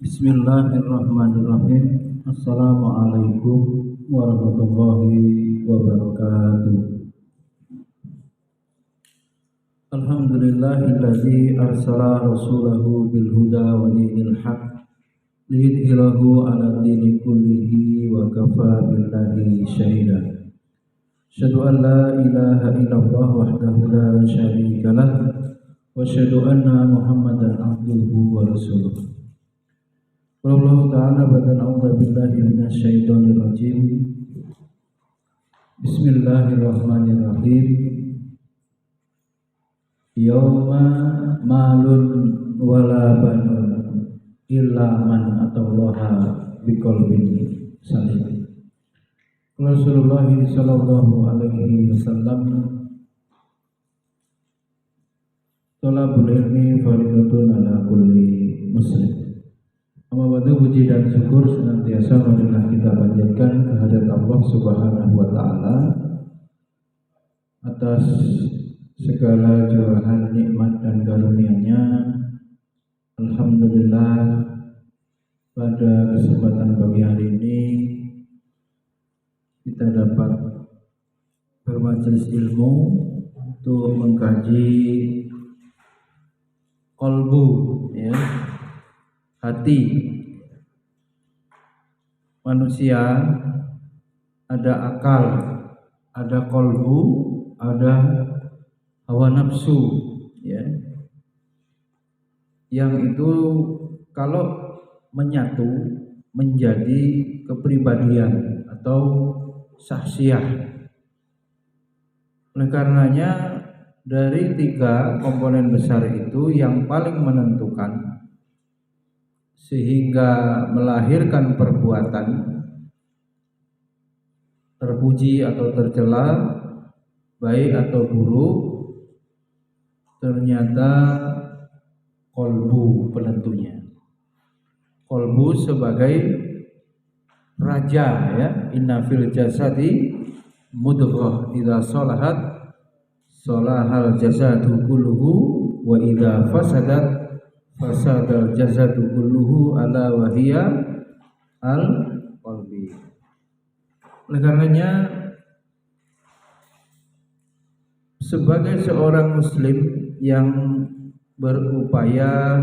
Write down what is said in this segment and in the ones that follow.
Bismillahirrahmanirrahim. Assalamualaikum warahmatullahi wabarakatuh. Alhamdulillahilladzi arsala rasulahu bil huda wa dinil haq liyudhhirahu 'ala dini kullihi wa kafa billahi syahida. Asyhadu an la ilaha illallah wahdahu la syarika lah wa asyhadu anna Muhammadan abduhu wa rasuluh. Allah Ta'ala badan a'udzu billahi minasyaitonir rajim. Bismillahirrahmanirrahim. Yauma malun wala banun illa man atallaha biqalbin salim. Rasulullah sallallahu alaihi wasallam, thalabul ilmi fardhatun ala kulli muslim. Amalwadu puji dan syukur senantiasa marilah kita panjatkan kehadirat Allah Subhanahu wa Ta'ala atas segala curahan nikmat dan karunia-Nya. Alhamdulillah, pada kesempatan pagi hari ini kita dapat bermajelis ilmu untuk mengkaji qalbu, ya, hati manusia. Ada akal, ada qalbu, ada hawa nafsu, ya, yang itu kalau menyatu menjadi kepribadian atau sahsiah. Oleh karenanya dari tiga komponen besar itu yang paling menentukan sehingga melahirkan perbuatan terpuji atau tercela, baik atau buruk, ternyata qalbu penentunya. Qalbu sebagai raja, ya. Inna fil jasadi mudghah idza salahat salahal jasadu kulluhu wa idza fasadat fasadal jasadu kulluhu ala wahiyya al qalbi. Oleh karenanya sebagai seorang muslim yang berupaya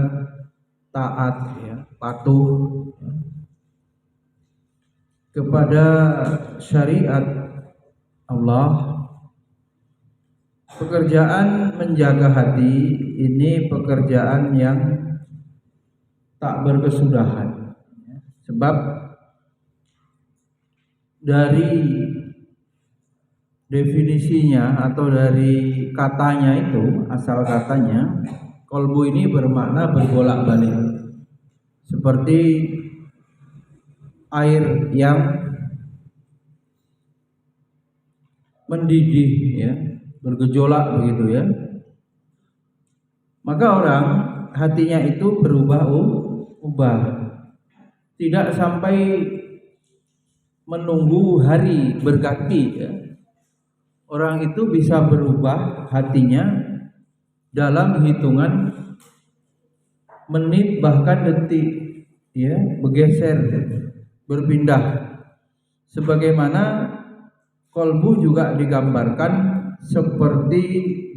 taat, ya, patuh kepada syariat Allah, pekerjaan menjaga hati ini pekerjaan yang tak berkesudahan, sebab dari definisinya atau dari katanya itu, asal katanya qalbu ini bermakna berbolak-balik, seperti air yang mendidih, ya, bergejolak begitu, ya. Maka orang hatinya itu berubah-ubah, tidak sampai menunggu hari berganti, ya. Orang itu bisa berubah hatinya dalam hitungan menit bahkan detik, ya, bergeser, berpindah. Sebagaimana qalbu juga digambarkan seperti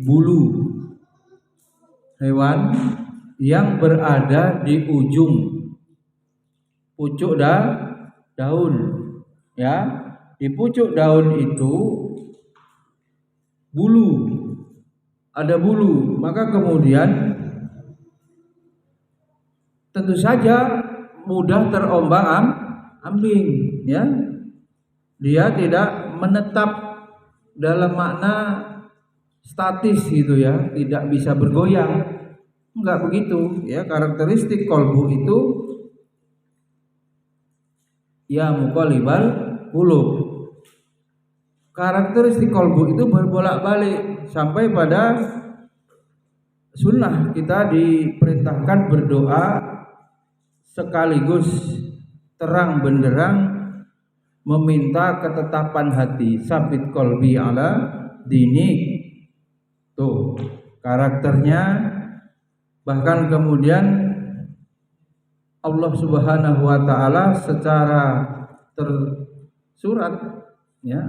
bulu hewan yang berada di ujung pucuk daun, ya. Di pucuk daun itu ada bulu, maka kemudian tentu saja mudah terombang-ambing, ya. Dia tidak menetap dalam makna statis gitu, ya, tidak bisa bergoyang. Enggak begitu, ya. Karakteristik qalbu itu ya muqallibal qulub. Karakteristik qalbu itu berbolak-balik sampai pada sunnah kita diperintahkan berdoa sekaligus terang benderang meminta ketetapan hati, sabit qalbi ala dini. Tuh karakternya. Bahkan kemudian Allah Subhanahu wa taala secara tersurat ya,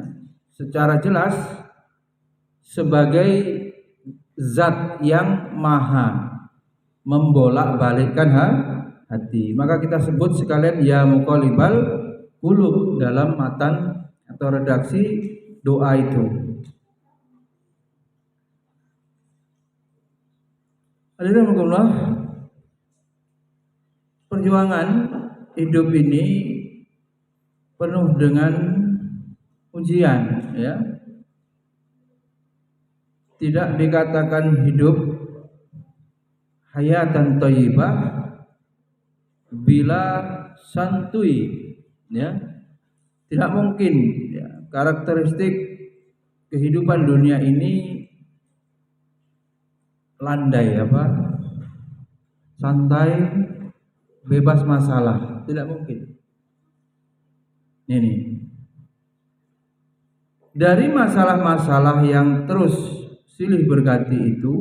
secara jelas sebagai zat yang maha membolak-balikkan hati. Maka kita sebut sekalian ya muqallibal qulub dalam matan atau redaksi doa itu. Alhamdulillah, perjuangan hidup ini penuh dengan ujian ya. Tidak dikatakan hidup hayatan thayyibah bila santuy ya. Tidak mungkin ya. Karakteristik kehidupan dunia ini landai santai, bebas masalah, tidak mungkin. Ini dari masalah-masalah yang terus silih berganti itu,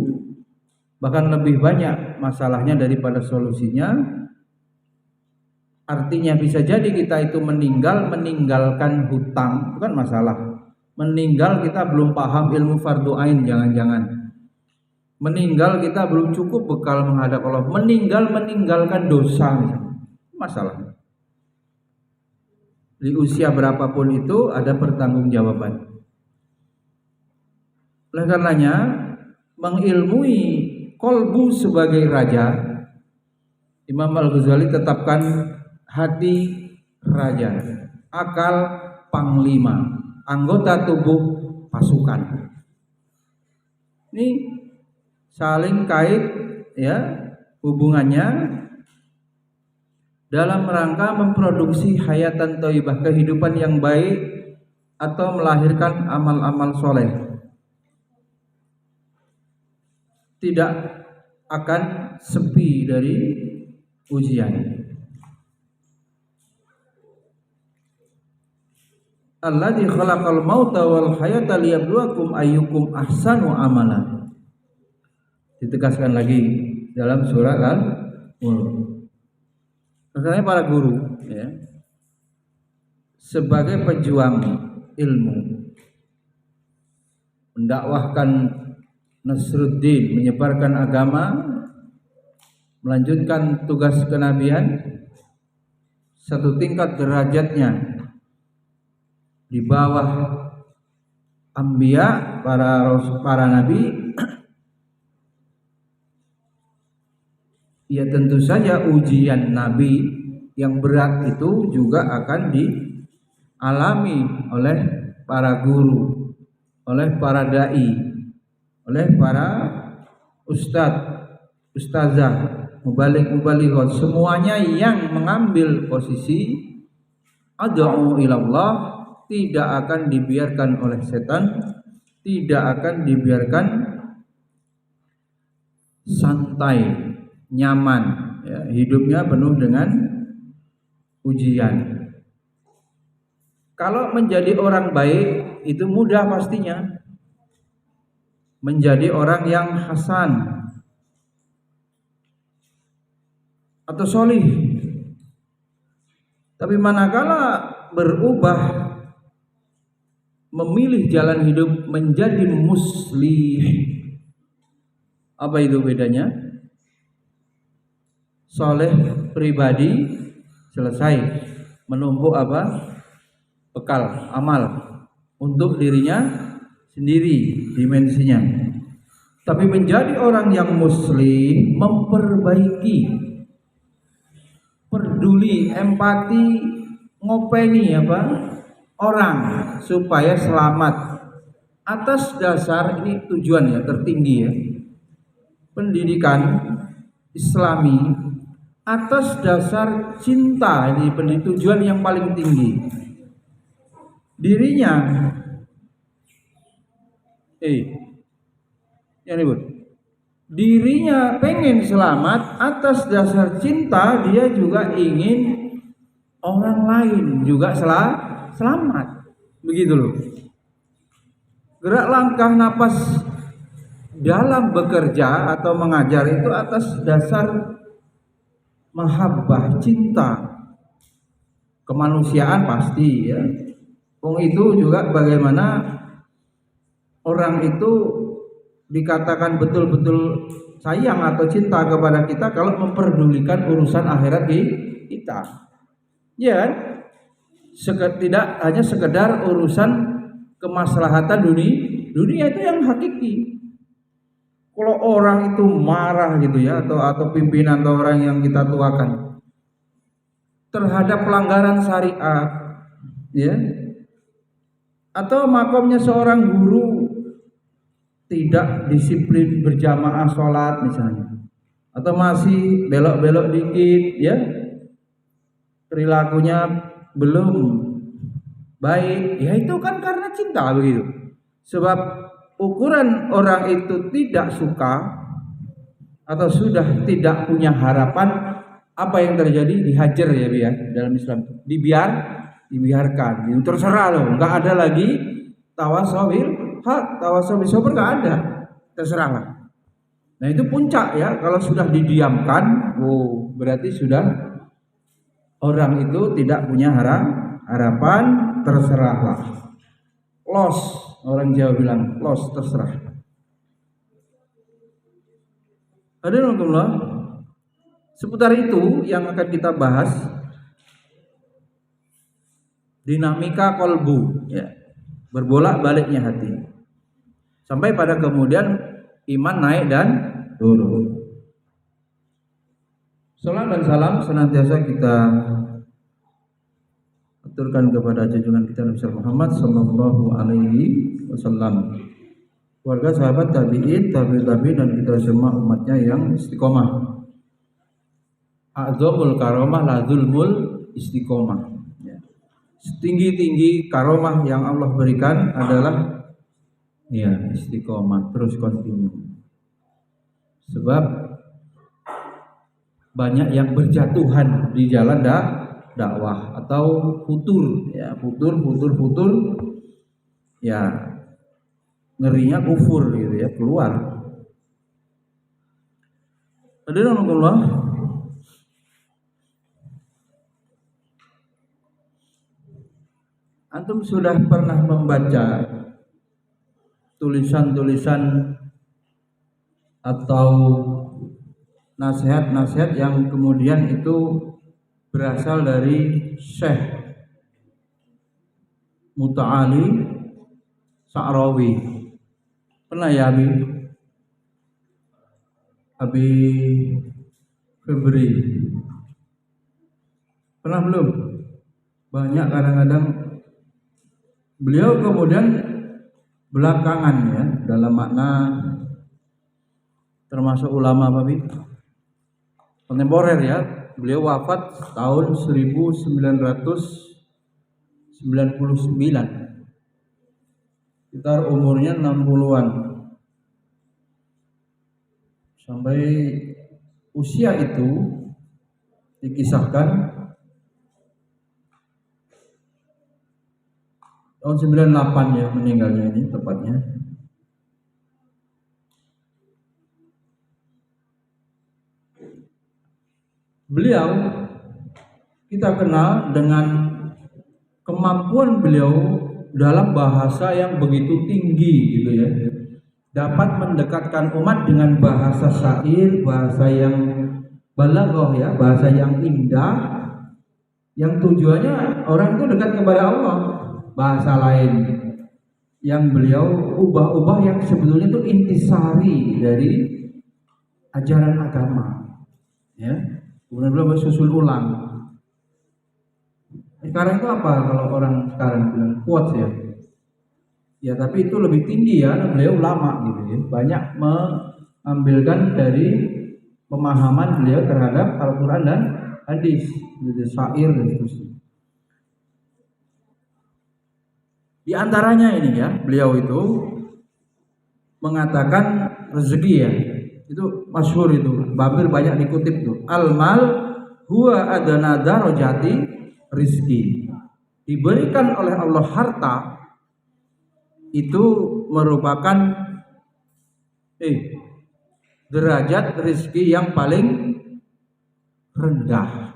bahkan lebih banyak masalahnya daripada solusinya. Artinya bisa jadi kita itu meninggalkan hutang, bukan masalah. Meninggal kita belum paham ilmu fardhu ain, jangan-jangan. Meninggal kita belum cukup bekal menghadap Allah. Meninggalkan dosa, masalah. Di usia berapapun itu ada pertanggungjawaban. Oleh karenanya mengilmui kolbu sebagai raja, Imam Al-Ghazali tetapkan hati raja, akal panglima, anggota tubuh pasukan. Ini saling kait ya hubungannya dalam rangka memproduksi hayatan thayyibah, kehidupan yang baik atau melahirkan amal-amal soleh. Tidak akan sepi dari ujian. Alladzi khalaqal mauta wal hayata liyabluwakum ayyukum ahsanu amala. Ditegaskan lagi dalam surat Al-Mulk. Makanya para guru ya, sebagai pejuang ilmu, mendakwahkan Nasruddin, menyebarkan agama, melanjutkan tugas kenabian, satu tingkat derajatnya di bawah anbiya, para nabi. Ya tentu saja ujian nabi yang berat itu juga akan dialami oleh para guru, oleh para dai, oleh para ustazah, mubalik-mubalighot, semuanya yang mengambil posisi ad'u ilallah tidak akan dibiarkan oleh setan, tidak akan dibiarkan santai, nyaman ya, hidupnya penuh dengan ujian. Kalau menjadi orang baik itu mudah pastinya, menjadi orang yang hasan atau solih. Tapi manakala berubah, memilih jalan hidup menjadi muslih, apa itu bedanya? Soleh pribadi selesai, menumpuk bekal amal untuk dirinya sendiri dimensinya. Tapi menjadi orang yang muslim, memperbaiki, peduli, empati, ngopeni orang supaya selamat atas dasar ini tujuannya tertinggi ya, pendidikan Islami atas dasar cinta, ini tujuan yang paling tinggi. Dirinya dirinya pengen selamat atas dasar cinta, dia juga ingin orang lain juga selamat. Begitu loh. Gerak langkah napas dalam bekerja atau mengajar itu atas dasar mahabbah, cinta, kemanusiaan pasti ya. Itu juga bagaimana orang itu dikatakan betul-betul sayang atau cinta kepada kita kalau memperdulikan urusan akhirat kita. Ya kan? Tidak hanya sekedar urusan kemaslahatan dunia itu yang hakiki. Kalau orang itu marah gitu ya, atau pimpinan atau orang yang kita tuakan terhadap pelanggaran syariat, ya, atau makomnya seorang guru tidak disiplin berjamaah sholat misalnya, atau masih belok-belok dikit, ya, perilakunya belum baik, ya itu kan karena cinta begitu. Sebab ukuran orang itu tidak suka atau sudah tidak punya harapan, apa yang terjadi dihajar ya Bi ya, dalam Islam dibiarkan, itu terserah loh, nggak ada lagi tawasobil hak, tawasobil sober nggak ada, terserah lah. Nah itu puncak ya, kalau sudah didiamkan, berarti sudah orang itu tidak punya harapan, terserahlah, loss, orang Jawa bilang loss, terserah. Alhamdulillah, seputar itu yang akan kita bahas, dinamika kolbu, ya, berbolak-baliknya hati, sampai pada kemudian iman naik dan turun. Salam dan salam senantiasa kita aturkan kepada junjungan kita Nabi Muhammad sallallahu alaihi wasallam, keluarga, sahabat, tabi'in, tabi'in, dan kita semua umatnya yang istiqomah. A'zamul karomah la zulmul istiqomah. Ya. Setinggi-tinggi karomah yang Allah berikan adalah ya istiqomah, terus kontinu. Sebab banyak yang berjatuhan di jalan dakwah atau futur, ya, futur, ya, ngerinya kufur gitu ya, keluar. Alhamdulillah, antum sudah pernah membaca tulisan-tulisan atau nasihat-nasihat yang kemudian itu berasal dari Syekh Muta'ali Sa'rawi? Pernah ya Abi Febri? Pernah belum? Banyak kadang-kadang beliau kemudian belakangan ya, dalam makna termasuk ulama kontemporer ya, beliau wafat tahun 1999, sekitar umurnya 60-an. Sampai usia itu dikisahkan tahun 98 ya meninggalnya, ini tepatnya. Beliau kita kenal dengan kemampuan beliau dalam bahasa yang begitu tinggi gitu ya, dapat mendekatkan umat dengan bahasa syair, bahasa yang balaghah ya, bahasa yang indah, yang tujuannya orang itu dekat kepada Allah. Bahasa lain yang beliau ubah-ubah yang sebetulnya itu intisari dari ajaran agama, ya. Kemudian beliau bersusul ulang. Sekarang itu apa kalau orang sekarang bilang quotes ya? Ya tapi itu lebih tinggi ya, beliau ulama gitu ya. Banyak mengambilkan dari pemahaman beliau terhadap Al-Quran dan hadis, gitu, syair dan seterusnya. Di antaranya ini ya, beliau itu mengatakan rezeki ya, itu masyhur itu, hampir banyak dikutip tuh. Al-mal huwa adana darajati rizki. Diberikan oleh Allah harta itu merupakan derajat rizki yang paling rendah.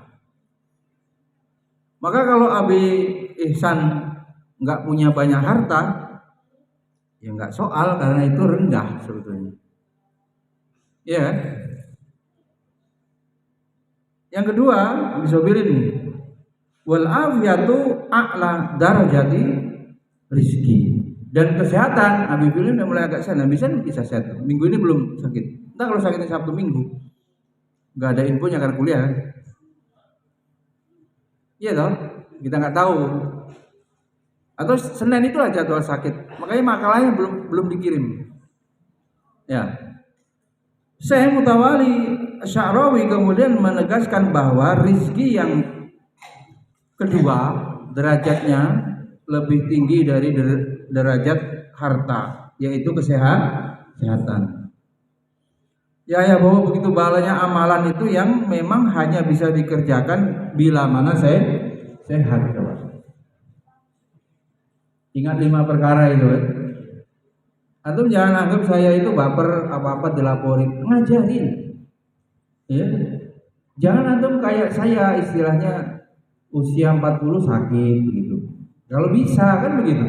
Maka kalau Abi Ihsan nggak punya banyak harta, ya nggak soal karena itu rendah sebetulnya. Ya. Yang kedua, Abi Sobir ini, wal afiyatu a'la darajati rizki. Dan kesehatan, Abi Bilin udah mulai agak sana, bisa sehat. Minggu ini belum sakit. Entah kalau sakitnya Sabtu Minggu, nggak ada infonya karena kuliah. Iya toh, kita nggak tahu. Atau Senin itulah jadwal sakit, makanya makalahnya belum dikirim. Ya, Syekh Mutawali Sya'rawi kemudian menegaskan bahwa rizki yang kedua derajatnya lebih tinggi dari derajat harta, yaitu kesehatan. Ya bahwa begitu balanya amalan itu yang memang hanya bisa dikerjakan bila mana sehat. Ingat 5 perkara itu. Antum jangan anggap saya itu baper apa-apa dilaporin, ngajarin. Ya. Jangan antum kayak saya istilahnya usia 40 sakit gitu. Kalau bisa kan begitu.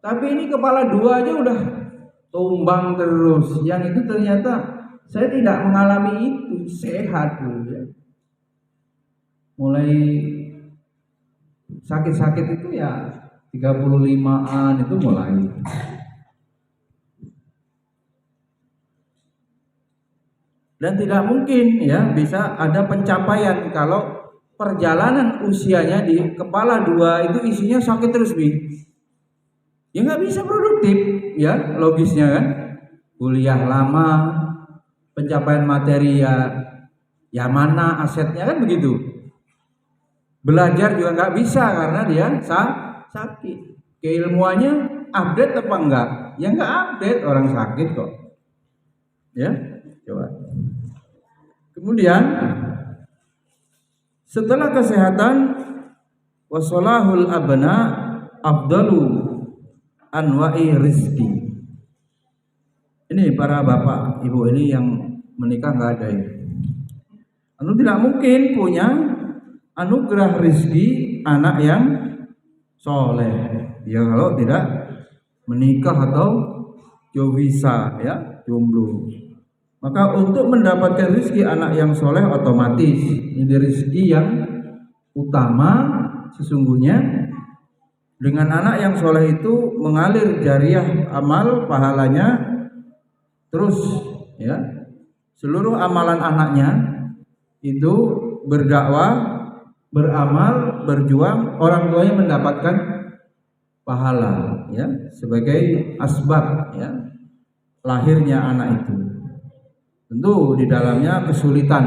Tapi ini kepala 2 aja udah tumbang terus. Yang itu ternyata saya tidak mengalami itu, sehat dulu ya. Mulai sakit-sakit itu ya 35-an itu mulai. Dan tidak mungkin ya bisa ada pencapaian kalau perjalanan usianya di kepala 2 itu isinya sakit terus ya nggak bisa produktif ya, logisnya kan. Kuliah lama, pencapaian materi ya mana asetnya kan begitu. Belajar juga nggak bisa karena dia sakit. Keilmuannya update apa enggak? Ya nggak update, orang sakit kok. Ya, coba. Kemudian setelah kesehatan, wasolahul abna afdalu anwa'i rizki. Ini para bapak ibu ini yang menikah nggak ada ya. Anu tidak mungkin punya anugerah rizki anak yang soleh. Ya kalau tidak menikah atau jovisa ya, jomblo. Maka untuk mendapatkan rizki anak yang soleh otomatis ini rizki yang utama sesungguhnya. Dengan anak yang soleh itu mengalir jariah amal pahalanya terus ya. Seluruh amalan anaknya itu berdakwah, beramal, berjuang, orang tuanya mendapatkan pahala ya sebagai asbab ya lahirnya anak itu. Tentu di dalamnya kesulitan,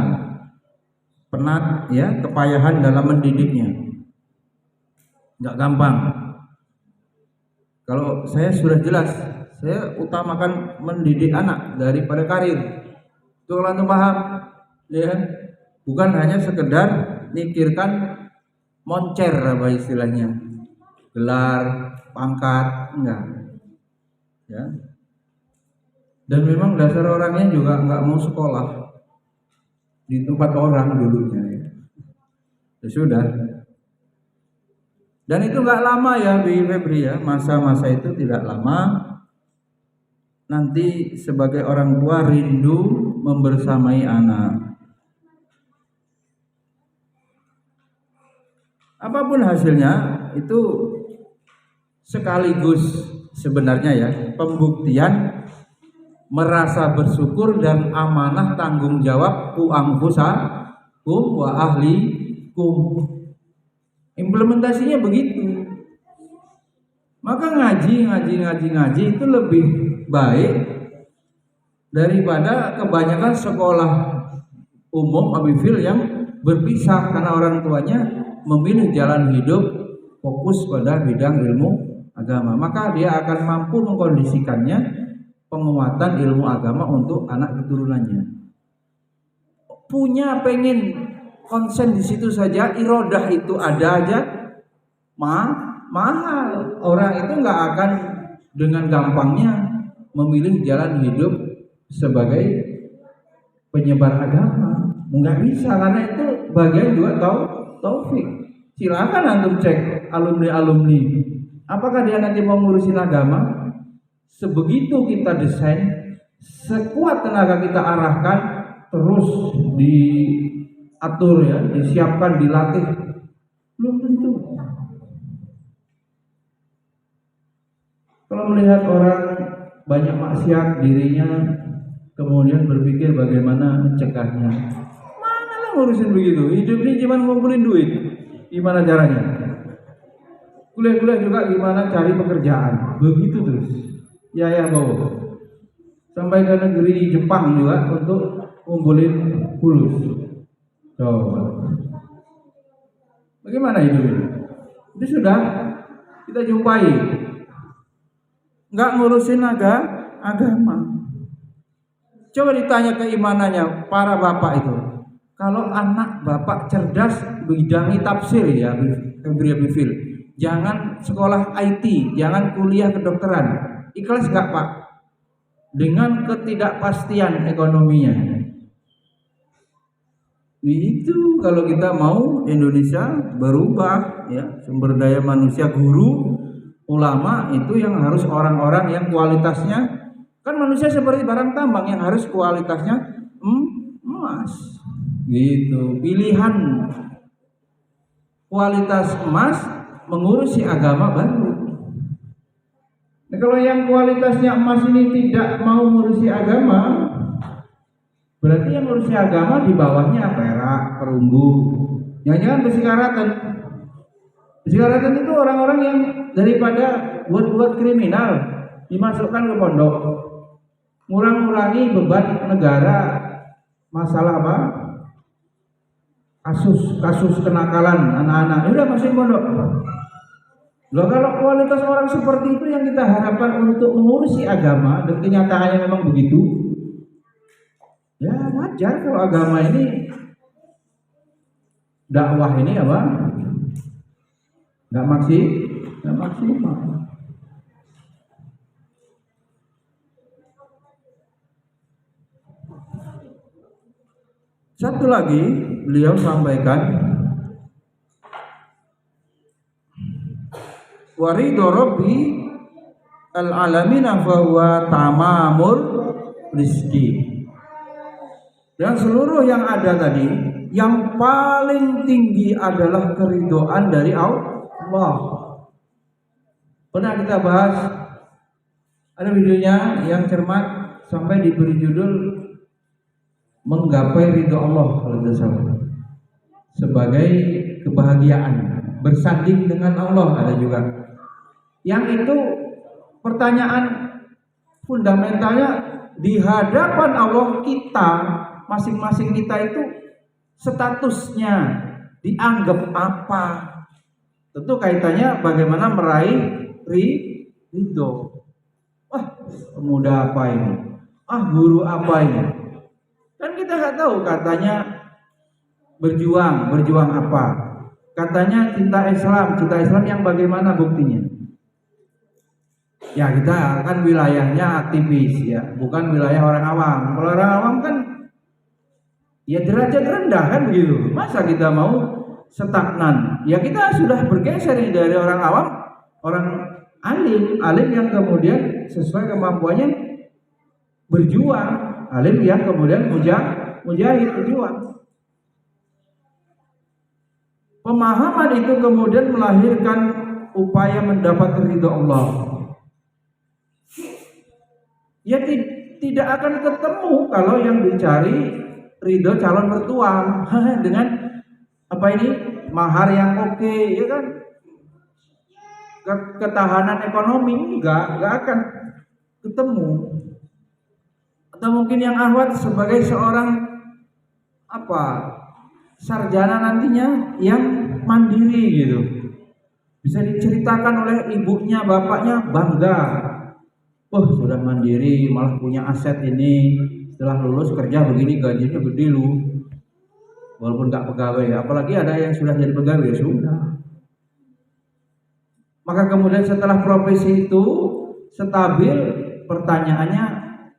penat ya, kepayahan dalam mendidiknya. Enggak gampang. Kalau saya sudah jelas, saya utamakan mendidik anak daripada karir. Itu kalau antum paham ya. Bukan hanya sekedar mikirkan moncer apa istilahnya. Gelar, pangkat, enggak. Ya. Dan memang dasar orangnya juga enggak mau sekolah di tempat orang dulunya ya. Ya sudah. Dan itu enggak lama ya Bi Febri ya, masa-masa itu tidak lama. Nanti sebagai orang tua rindu membersamai anak. Apapun hasilnya itu sekaligus sebenarnya ya pembuktian merasa bersyukur dan amanah tanggung jawab ku anfusakum wa ahlikum. Implementasinya begitu. Maka ngaji itu lebih baik daripada kebanyakan sekolah umum Abifil yang berpisah karena orang tuanya memilih jalan hidup fokus pada bidang ilmu agama. Maka dia akan mampu mengkondisikannya penguatan ilmu agama untuk anak keturunannya. Punya pengen konsen di situ saja, irodah itu ada aja, mahal. Orang itu nggak akan dengan gampangnya memilih jalan hidup sebagai penyebar agama. Nggak bisa karena itu bagian juga taufik. Silakan antum cek alumni-alumni. Apakah dia nanti mau ngurusin agama? Sebegitu kita desain, sekuat tenaga kita arahkan, terus diatur ya, disiapkan, dilatih, belum tentu. Kalau melihat orang banyak maksiat dirinya, kemudian berpikir bagaimana mencegahnya, mana lah ngurusin begitu. Hidup ini cuma ngumpulin duit, gimana caranya? Kuliah-kuliah juga gimana cari pekerjaan, begitu terus. Ya bawa sampai ke negeri Jepang juga untuk ngumpulin fulus. Coba bagaimana hidup ini? Itu sudah kita jumpai, nggak ngurusin agama. Coba ditanya keimanannya para bapak itu. Kalau anak bapak cerdas bidangi tafsir ya, Bifil, jangan sekolah IT, jangan kuliah kedokteran. Ikhlas nggak Pak? Dengan ketidakpastian ekonominya. Itu kalau kita mau Indonesia berubah ya, sumber daya manusia, guru, ulama itu yang harus orang-orang yang kualitasnya, kan manusia seperti barang tambang yang harus kualitasnya emas. Gitu. Pilihan kualitas emas mengurusi agama baru. Nah, kalau yang kualitasnya emas ini tidak mau ngurusi agama, berarti yang ngurusi agama di bawahnya perak, perunggu, jangan-jangan besi karatan. Besi karatan itu orang-orang yang daripada buat kriminal dimasukkan ke pondok, ngurang-ngurangi beban negara, masalah apa? Kasus kenakalan anak-anak, udah masukin pondok. Loh, kalau kualitas orang seperti itu yang kita harapkan untuk mengurusi agama dan kenyataannya memang begitu, ya wajar kalau agama ini, dakwah ini apa? Nggak maksimal. Satu lagi beliau sampaikan, waridho Rabbi al-alamina fahuwa tamamul rizki. Dan seluruh yang ada tadi, yang paling tinggi adalah keridhaan dari Allah. Pernah kita bahas, ada videonya yang cermat sampai diberi judul menggapai ridho Allah sebagai kebahagiaan, bersanding dengan Allah. Ada juga yang itu pertanyaan fundamentalnya, di hadapan Allah kita, masing-masing kita itu statusnya dianggap apa? Tentu kaitannya bagaimana meraih ridho. Pemuda apa ini? Guru apa ini? Kan kita nggak tahu, katanya berjuang apa? Katanya cinta Islam yang bagaimana buktinya? Ya kita kan wilayahnya aktivis ya, bukan wilayah orang awam. Kalau orang awam kan ya derajat rendah kan begitu. Masa kita mau stagnan? Ya kita sudah bergeser dari orang awam, orang alim yang kemudian sesuai kemampuannya berjuang, alim yang kemudian mujahid berjuang. Pemahaman itu kemudian melahirkan upaya mendapat ridho Allah. Ya tidak akan ketemu kalau yang dicari ridho calon mertua dengan apa ini, mahar yang oke, ya kan, ketahanan ekonomi enggak akan ketemu. Atau mungkin yang ahwat sebagai seorang sarjana nantinya yang mandiri gitu, bisa diceritakan oleh ibunya, bapaknya bangga, sudah mandiri, malah punya aset ini, setelah lulus kerja begini, gajinya gede lu, walaupun nggak pegawai. Apalagi ada yang sudah jadi pegawai, ya sudah. Maka kemudian setelah profesi itu stabil, pertanyaannya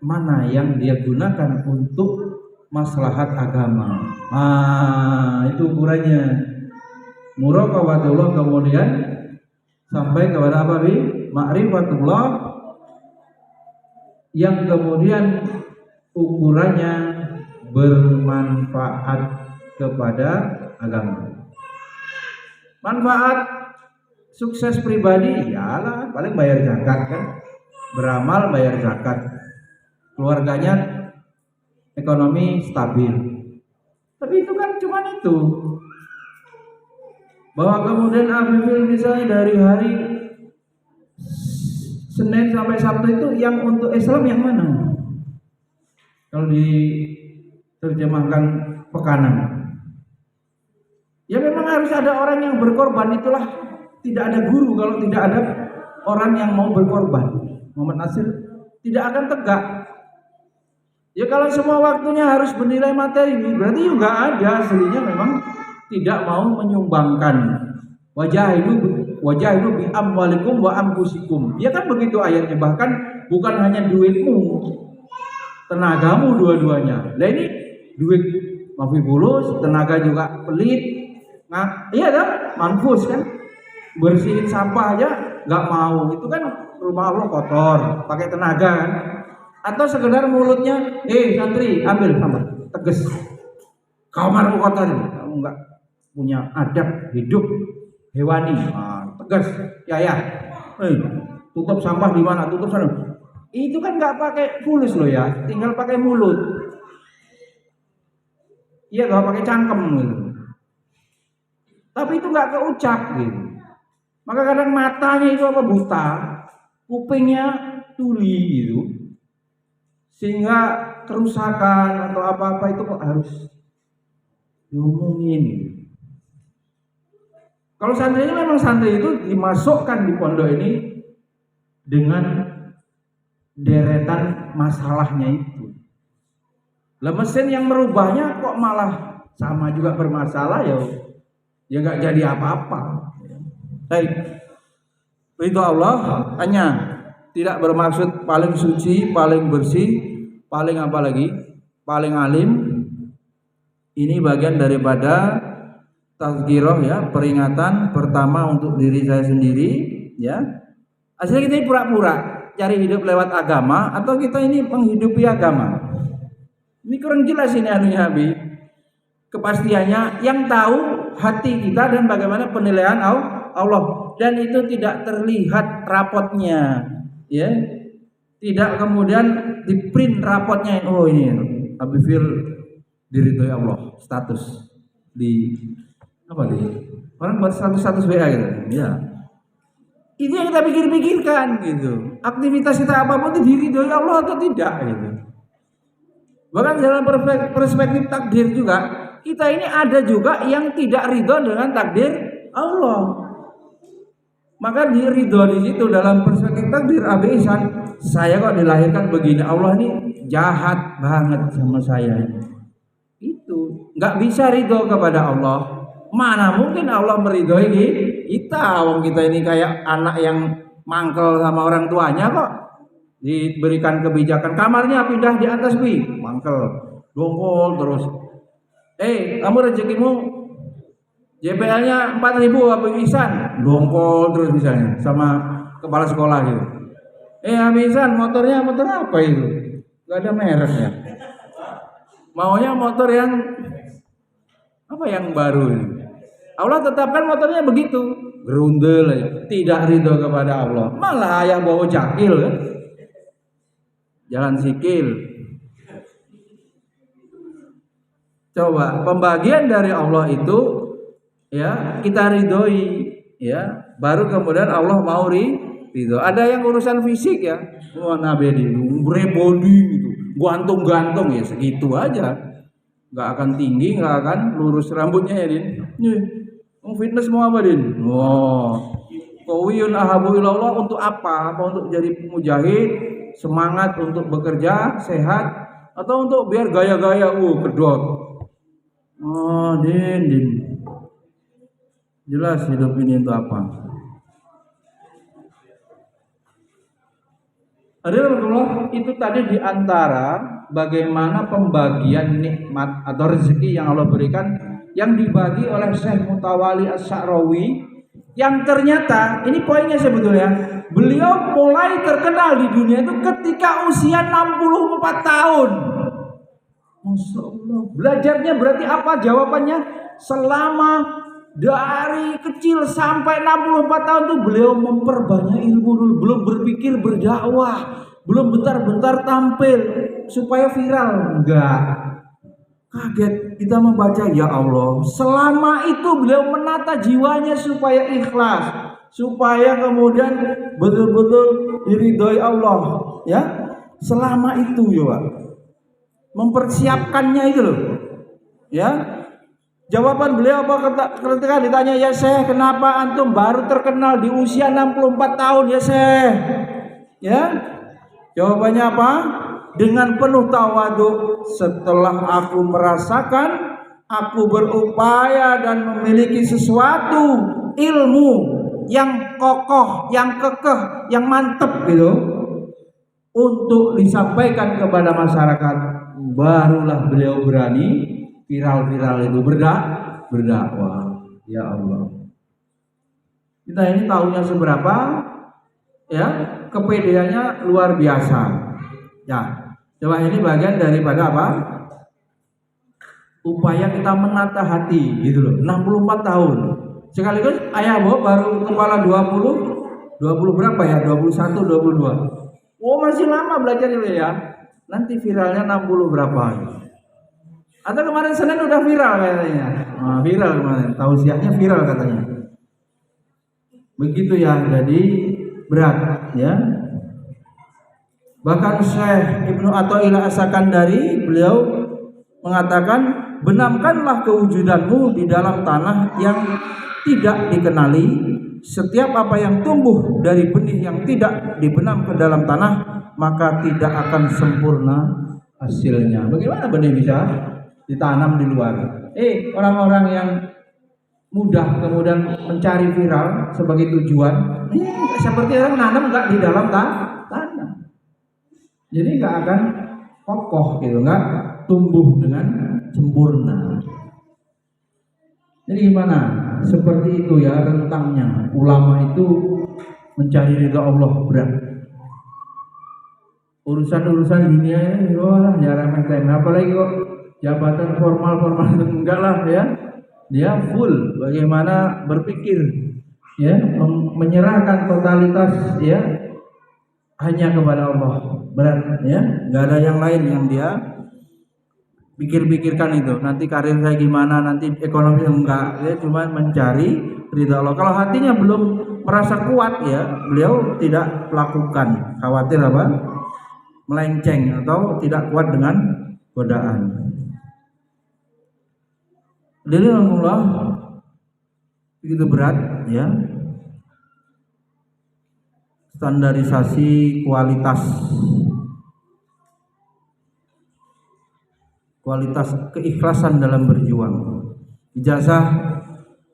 mana yang dia gunakan untuk maslahat agama. Itu ukurannya. Muraqabatullah kemudian sampai kepada apa ma'rifatullah, yang kemudian ukurannya bermanfaat kepada agama. Manfaat sukses pribadi iyalah paling bayar zakat kan, beramal bayar zakat, keluarganya ekonomi stabil. Tapi itu kan cuma itu. Bahwa kemudian Abifil misalnya dari hari Senin sampai Sabtu itu yang untuk Islam yang mana? Kalau diterjemahkan pekanan, ya memang harus ada orang yang berkorban. Itulah tidak ada guru kalau tidak ada orang yang mau berkorban. Muhammad Nasir tidak akan tegak. Ya kalau semua waktunya harus bernilai materi, berarti juga ada aslinya memang tidak mau menyumbangkan. Wajahidu bi amwalikum wa anfusikum. Ya kan begitu ayatnya, bahkan bukan hanya duitmu, tenagamu dua-duanya. Nah ini duit mafi bulus, tenaga juga pelit. Nah, iya kan? Manfus kan? Bersihin sampah aja nggak mau. Itu kan rumah Allah kotor, pakai tenaga kan? Atau sekedar mulutnya, santri ambil sampah, tegas. Kamarmu kotor ini, kamu nggak punya adab hidup hewani, tegas. Ya, tutup sampah di mana? Tutup sana. Itu kan nggak pakai fulus loh ya, tinggal pakai mulut. Iya nggak pakai cangkem gitu. Tapi itu nggak keucap gitu. Maka kadang matanya itu apa buta, kupingnya tuli gitu, sehingga kerusakan atau apa-apa itu kok harus diomongin gitu. Kalau santrinya memang santri itu dimasukkan di pondok ini dengan deretan masalahnya itu. Lah mesin yang merubahnya kok malah sama juga bermasalah, ya nggak jadi apa-apa. Baik, itu Allah hanya tidak bermaksud paling suci, paling bersih, paling apa lagi, paling alim. Ini bagian daripada tazkirah ya, peringatan pertama untuk diri saya sendiri ya. Aslinya kita ini pura-pura cari hidup lewat agama atau kita ini menghidupi agama. Ini kurang jelas ini anunya Habib. Kepastiannya yang tahu hati kita dan bagaimana penilaian Allah, dan itu tidak terlihat rapotnya ya. Tidak kemudian di print rapotnya, oh ini Habib diridhoi Allah, status di apa nih? Orang buat status WA gitu. Ya. Itu yang kita pikir-pikirkan gitu. Aktivitas kita apapun itu diridhoi Allah atau tidak gitu. Bahkan dalam perspektif takdir juga, kita ini ada juga yang tidak ridho dengan takdir Allah. Maka diridho di situ dalam perspektif takdir Abi Ihsan, saya kok dilahirkan begini, Allah ini jahat banget sama saya. Itu nggak bisa ridho kepada Allah. Mana mungkin Allah meridhoi kita? Wong kita ini kayak anak yang mangkel sama orang tuanya kok. Diberikan kebijakan kamarnya pindah di atas mangkel, dongkol terus. Kamu rezekimu JPL-nya 4.000 Abi Ihsan, dongkol terus misalnya sama kepala sekolah gitu. Abi Ihsan motor apa itu? Gak ada mereknya. Maunya motor yang apa yang baru ini? Allah tetapkan motornya begitu, gerundel aja, tidak ridho kepada Allah. Malah yang bawa jakil kan, jalan sikil. Coba pembagian dari Allah itu ya kita ridhoi ya, baru kemudian Allah mau ridho. Ada yang urusan fisik ya, Nabi di brebonding gitu, gantung ya segitu aja, nggak akan tinggi, nggak akan lurus rambutnya ya Din. Fitness mau apa Din? Qawiyun ahabu ilallah untuk apa? Apa untuk jadi mujahid, semangat untuk bekerja, sehat, atau untuk biar gaya-gaya kedot? Din. Jelas hidup ini untuk apa? Adalah itu tadi diantara bagaimana pembagian nikmat atau rezeki yang Allah berikan yang dibagi oleh Syekh Mutawalli Asy-Sya'rawi, yang ternyata ini poinnya sebetulnya, beliau mulai terkenal di dunia itu ketika usia 64 tahun. Masya Allah. Belajarnya berarti apa? Jawabannya, selama dari kecil sampai 64 tahun tuh beliau memperbanyak ilmu dulu, belum berpikir berdakwah, belum bentar-bentar tampil supaya viral, enggak. Kaget kita membaca, ya Allah, selama itu beliau menata jiwanya supaya ikhlas, supaya kemudian betul-betul diridhoi Allah, ya. Selama itu ya Pak, mempersiapkannya itu loh, ya. Jawaban beliau apa ketika ditanya, ya Syekh, kenapa antum baru terkenal di usia 64 tahun ya Syekh? Ya, jawabannya apa? Dengan penuh tawadhu, setelah aku merasakan, aku berupaya dan memiliki sesuatu ilmu yang kokoh, yang kekeh, yang mantep gitu, untuk disampaikan kepada masyarakat, barulah beliau berani viral-viral itu berdakwah. Ya Allah, kita ini tahunya seberapa, ya, kepedeannya luar biasa. Ya, coba ini bagian daripada apa? Upaya kita menata hati gitu loh. 64 tahun. Sekaligus ayah baru kepala 20 berapa ya? 21, 22. Oh, masih lama belajar dulu ya. Nanti viralnya 60 berapa? Atau kemarin Senin udah viral katanya. Nah, viral kemarin. Tausiahnya viral katanya. Begitu ya. Jadi berat ya. Bahkan Syekh Ibnu Athaillah As-Sakandari beliau mengatakan, benamkanlah kewujudanmu di dalam tanah yang tidak dikenali. Setiap apa yang tumbuh dari benih yang tidak dibenam ke dalam tanah, maka tidak akan sempurna hasilnya. Bagaimana benih bisa ditanam di luar? Orang-orang yang mudah kemudian mencari viral sebagai tujuan, seperti orang nanam nggak di dalam tanah. Jadi nggak akan kokoh gitu, nggak tumbuh dengan sempurna. Jadi gimana? Seperti itu ya rentangnya. Ulama itu mencari ridha Allah berat. Urusan-urusan dunia ini, wah ya remeh-temeh. Apalagi kok jabatan formal enggak lah ya. Dia full bagaimana berpikir, ya, menyerahkan totalitas ya hanya kepada Allah. Berat ya, nggak ada yang lain yang dia pikir-pikirkan itu. Nanti karir saya gimana, nanti ekonomi enggak, dia cuma mencari ridha Allah. Kalau hatinya belum merasa kuat ya, beliau tidak melakukan, khawatir apa? Melenceng atau tidak kuat dengan godaan. Jadi Allah begitu berat ya. Standarisasi kualitas keikhlasan dalam berjuang. Ijazah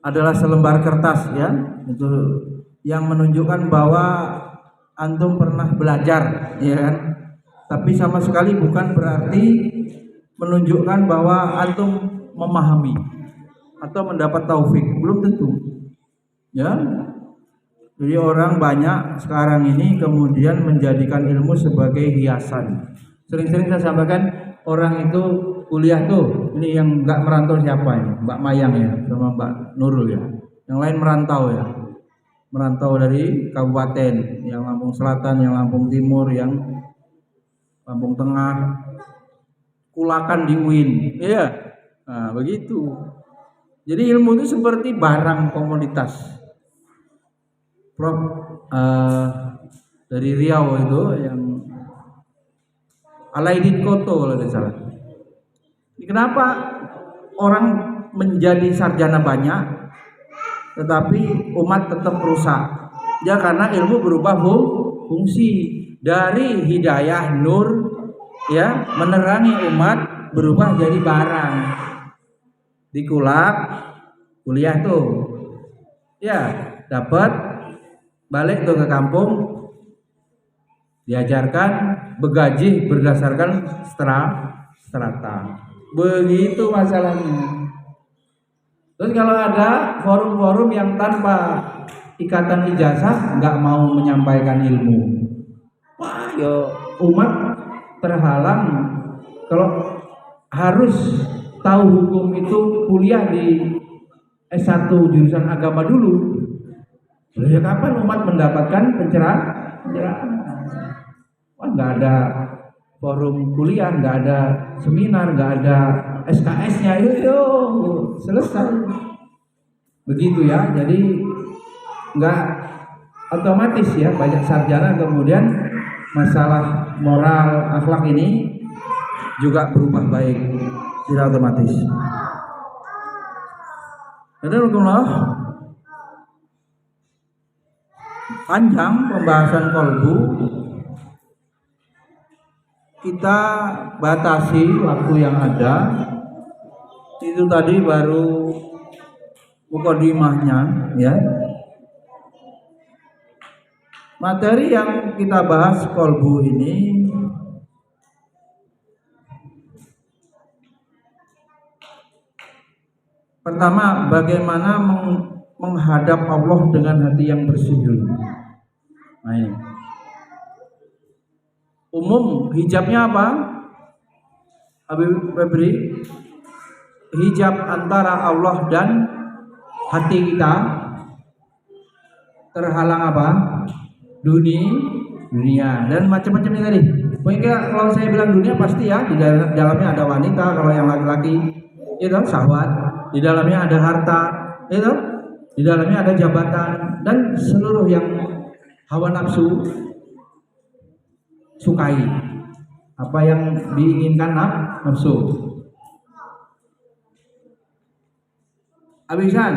adalah selembar kertas ya, itu yang menunjukkan bahwa antum pernah belajar, ya kan? Tapi sama sekali bukan berarti menunjukkan bahwa antum memahami atau mendapat taufik, belum tentu. Ya. Jadi orang banyak sekarang ini kemudian menjadikan ilmu sebagai hiasan. Sering-sering saya sampaikan, orang itu kuliah tuh, ini yang nggak merantau siapa ini? Mbak Mayang ya, sama Mbak Nurul ya. Yang lain merantau ya, merantau dari kabupaten, yang Lampung Selatan, yang Lampung Timur, yang Lampung Tengah, kulakan di UIN, iya. Nah begitu. Jadi ilmu itu seperti barang komoditas. Prof dari Riau itu yang Alaidin Koto kalau tidak salah. Kenapa orang menjadi sarjana banyak tetapi umat tetap rusak? Ya karena ilmu berubah fungsi dari hidayah nur ya menerangi umat berubah jadi barang. Dikulak kuliah tuh ya dapat, balik tuh ke kampung, diajarkan, bergaji berdasarkan strata. Begitu masalahnya. Terus kalau ada forum-forum yang tanpa ikatan ijazah nggak mau menyampaikan ilmu, wah yo umat terhalang. Kalau harus tahu hukum itu kuliah di S1 jurusan agama dulu. Ya kapan umat mendapatkan pencerahan? Wah nggak ada forum kuliah, nggak ada seminar, nggak ada SKS-nya, yo selesai. Begitu ya, jadi nggak otomatis ya banyak sarjana kemudian masalah moral akhlak ini juga berubah baik, tidak otomatis. Jadi panjang pembahasan kolbu, kita batasi waktu yang ada. Itu tadi baru mukadimahnya ya. Materi yang kita bahas kolbu ini pertama, bagaimana menghadap Allah dengan hati yang bersih dulu. Nah ini. Umum hijabnya apa? Habib Febri, hijab antara Allah dan hati kita terhalang apa? Dunia dan macam-macamnya tadi. Pokoknya kalau saya bilang dunia pasti ya di dalamnya ada wanita, kalau yang laki-laki itu syahwat, di dalamnya ada harta, itu di dalamnya ada jabatan dan seluruh yang hawa nafsu sukai, apa yang diinginkan nafsu. Abisan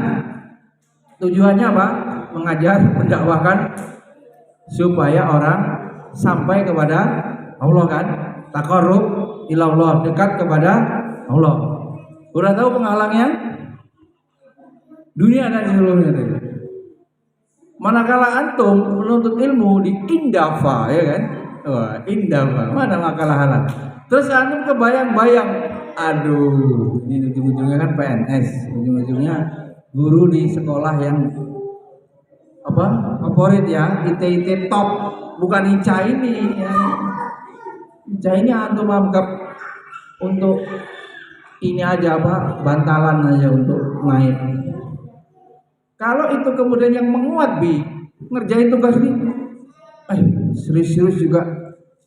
tujuannya apa? Mengajar, mendakwahkan supaya orang sampai kepada Allah kan, taqarrub ilallah, dekat kepada Allah. Udah tahu penghalangnya? Dunia dan seluruhnya itu. Manakala antum menuntut ilmu di Indafa, ya kan? Wah, Indafa, mana makalah halal. Terus antum kebayang-bayang, aduh, ini ujung-ujungnya kan PNS, ujung-ujungnya guru di sekolah yang apa favorit ya, IT top, bukan ICA ini ya. ICA ini antum anggap untuk ini aja apa, bantalan aja untuk naik. Kalau itu kemudian yang menguat ngerjain tugas ini, serius juga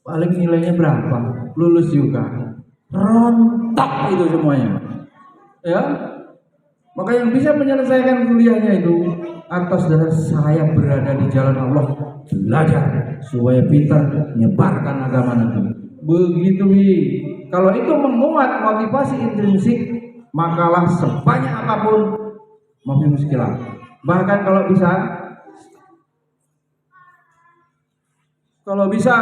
paling nilainya berapa, lulus juga, rontok itu semuanya ya. Maka yang bisa menyelesaikan kuliahnya itu atas dasar saya berada di jalan Allah, belajar supaya pintar menyebarkan agama Nabi. Begitu kalau itu menguat motivasi intrinsik, makalah sebanyak apapun mafi muskilah. Bahkan kalau bisa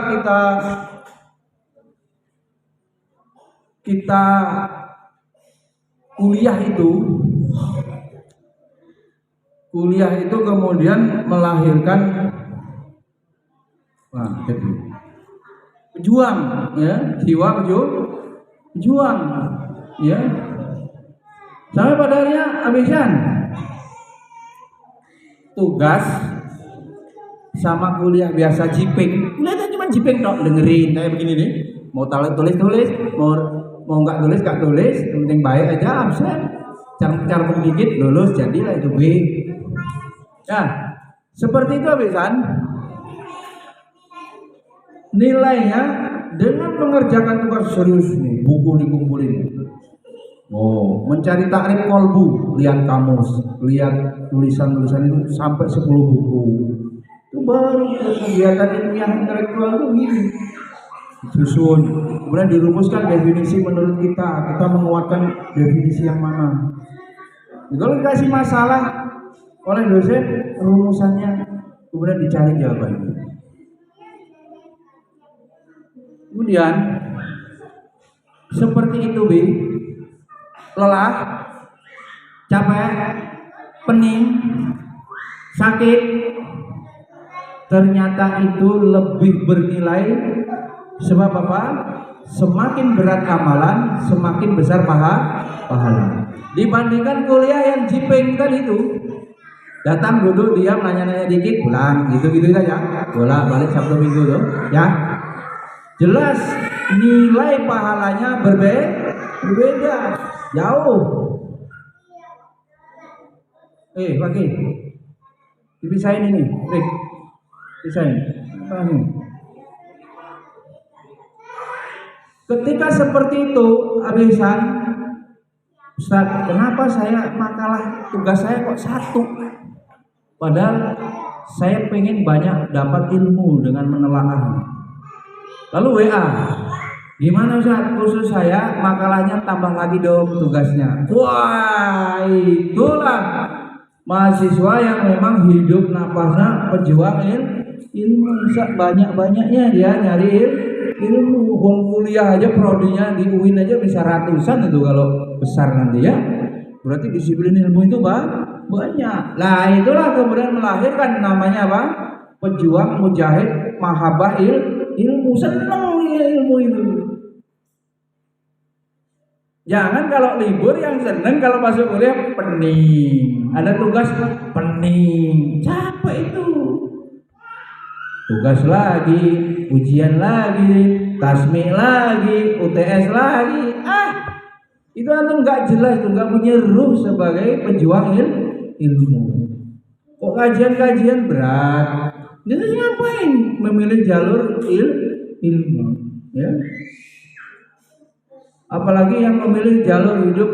kita kuliah itu kemudian melahirkan pejuang ya, jiwa pejuang ya. Sampai padanya abisan tugas sama kuliah biasa jiping. Kuliahnya cuma jiping dong, dengerin kayak begini nih. Mau tulis, mau nggak tulis, yang penting baik aja absen. Cara dikit lulus, jadilah itu B. Nah, seperti itu abisan. Nilainya dengan mengerjakan tugas serius nih, buku dikumpulin. Mencari takrif kolbu, lihat kamus, lihat tulisan-tulisan itu sampai 10 buku. Itu baru kegiatan ilmiah intelektual itu gini. Susun, kemudian dirumuskan definisi menurut kita menguatkan definisi yang mana. Kalau dikasih masalah oleh dosen, rumusannya kemudian dicari jawabannya. Kemudian seperti itu lelah, capek, pening, sakit, ternyata itu lebih bernilai Sebab apa? Semakin berat amalan, semakin besar pahala. Dibandingkan kuliah yang jipeng tadi itu, datang duduk diam nanya-nanya dikit pulang gitu-gitu saja, bolak balik Sabtu Minggu tuh, ya. Jelas nilai pahalanya berbeda, jauh. Pakai dipisahin ini, Rick, pisahin. Apa ini? Ketika seperti itu, abisan, Ustaz, kenapa saya makalah tugas saya kok satu? Padahal saya pengen banyak dapat ilmu dengan menelaah. Lalu WA, gimana Ustaz? Khusus saya makalahnya tambah lagi dong tugasnya. Wah, itulah mahasiswa yang memang hidup napasnya pejuang ilmu. Banyak-banyaknya dia nyari ilmu. Kuliah aja prodinya di UIN aja bisa ratusan itu kalau besar nanti ya. Berarti disiplin ilmu itu banyak. Nah itulah kemudian melahirkan namanya apa? Pejuang, mujahid, mahabbah ilmu. Senang ilmu itu. Jangan kalau libur yang seneng, kalau masuk kuliah pening. Ada tugas pening, capek itu. Tugas lagi, ujian lagi, tasmi lagi, UTS lagi. Itu antum nggak jelas tuh, nggak punya ruh sebagai pejuang ilmu. Kok kajian-kajian berat? Jadi ngapain memilih jalur ilmu? Ya. Apalagi yang memilih jalur hidup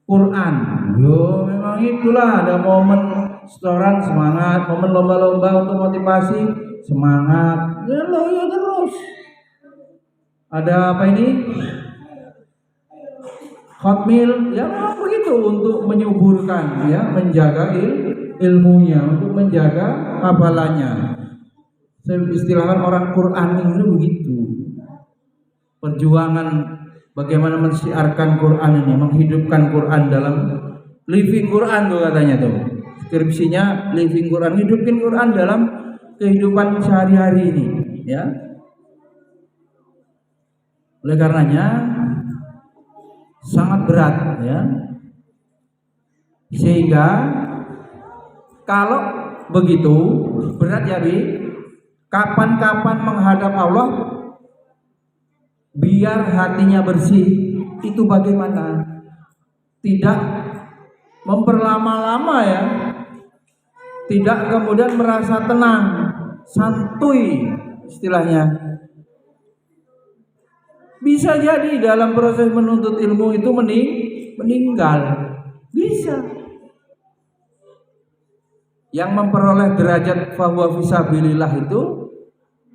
Quran. Yo, memang itulah ada momen setoran semangat, momen lomba-lomba untuk motivasi semangat. Ya terus. Ada apa ini? Hotmail, ya memang begitu untuk menyuburkan, ya, menjaga ilmunya, untuk menjaga hafalannya. Saya istilahkan orang Quran itu begitu. Perjuangan bagaimana mensiarkan Quran ini, menghidupkan Quran dalam living Quran tuh katanya tuh. Skripsinya living Quran, hidupin Quran dalam kehidupan sehari-hari ini, ya. Oleh karenanya sangat berat, ya. Sehingga kalau begitu berat ya Bi, kapan-kapan menghadap Allah biar hatinya bersih, itu bagaimana? Tidak memperlama-lama ya, tidak kemudian merasa tenang, santuy istilahnya. Bisa jadi dalam proses menuntut ilmu itu meninggal, bisa. Yang memperoleh derajat fahuwa fisabilillah itu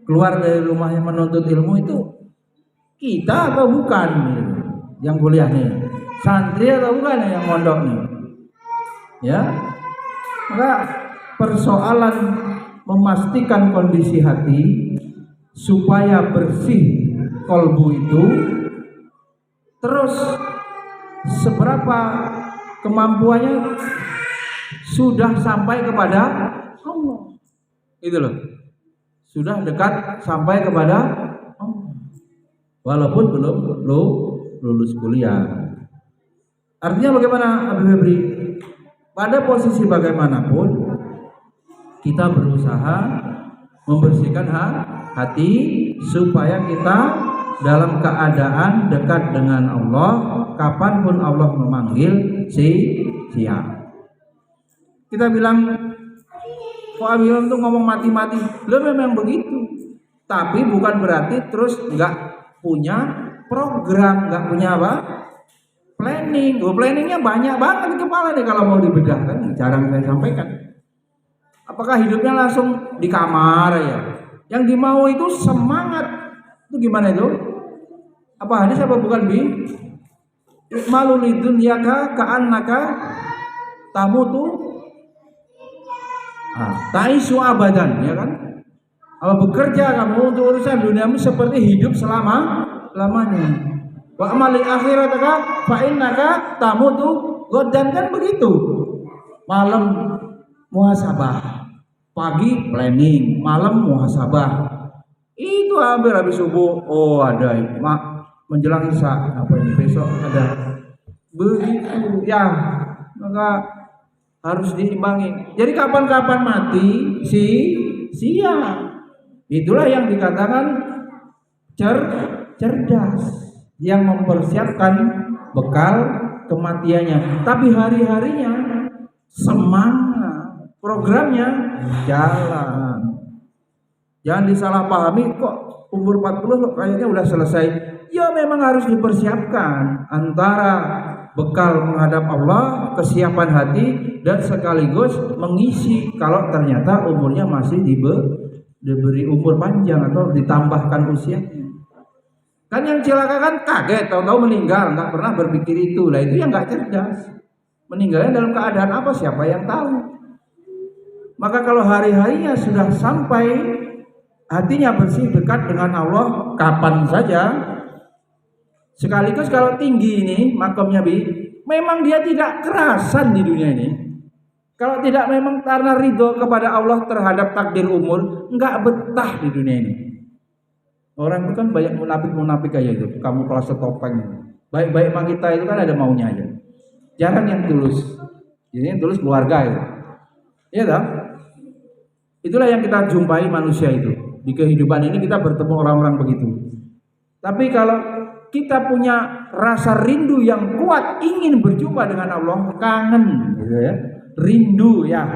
keluar dari rumahnya menuntut ilmu itu kita atau bukan yang kuliah nih, santri atau bukan yang mondok nih, ya. Maka persoalan memastikan kondisi hati supaya bersih kolbu itu, terus seberapa kemampuannya sudah sampai kepada Allah, itu loh, sudah dekat sampai kepada Allah, walaupun belum lulus kuliah. Artinya bagaimana Habib Febri? Pada posisi bagaimanapun kita berusaha membersihkan hati supaya kita dalam keadaan dekat dengan Allah, kapanpun Allah memanggil siap. Kita bilang kok Abim tuh ngomong mati-mati, lo memang begitu, tapi bukan berarti terus nggak punya program, nggak punya apa? Planning. Planningnya banyak banget di kepala nih kalau mau dibedah, kan jarang saya sampaikan. Apakah hidupnya langsung di kamar ya? Yang dimau itu semangat. Itu gimana itu? Apa hadis apa bukan Bi? Ikmalu lidunyaka ka'annaka tamutu taisu abadan, ya kan? Apa bekerja kamu untuk urusan duniamu seperti hidup lamanya. Wa amali akhirataka fa innaka tamutu godan, kan begitu. Malam muhasabah, pagi planning, malam muhasabah. Itu hampir habis subuh, oh ada menjelang isya, apa ini besok ada, begitu ya. Maka harus diimbangi. Jadi kapan-kapan mati sia. Itulah yang dikatakan cerdas, yang mempersiapkan bekal kematiannya. Tapi hari-harinya semangat, programnya jalan. Jangan disalahpahami, kok umur 40 kayaknya udah selesai. Ya memang harus dipersiapkan antara bekal menghadap Allah, kesiapan hati, dan sekaligus mengisi kalau ternyata umurnya masih diberi umur panjang atau ditambahkan usianya. Kan yang celaka kan kaget, tahu-tahu meninggal, nggak pernah berpikir itu. Lah itu yang nggak cerdas. Meninggalnya dalam keadaan apa, siapa yang tahu? Maka kalau hari-harinya sudah sampai, hatinya bersih, dekat dengan Allah, kapan saja. Sekaligus kalau tinggi ini makamnya memang dia tidak kerasan di dunia ini. Kalau tidak memang karena ridho kepada Allah terhadap takdir umur, nggak betah di dunia ini. Orang itu kan banyak munafik aja itu. Kamu kelas topeng. Baik-baik sama kita itu kan ada maunya aja. Jarang yang tulus. Jadi yang tulus keluarga itu. Iya tak? Itulah yang kita jumpai manusia itu. Di kehidupan ini kita bertemu orang-orang begitu. Tapi kalau kita punya rasa rindu yang kuat, ingin berjumpa dengan Allah, kangen gitu ya, rindu ya,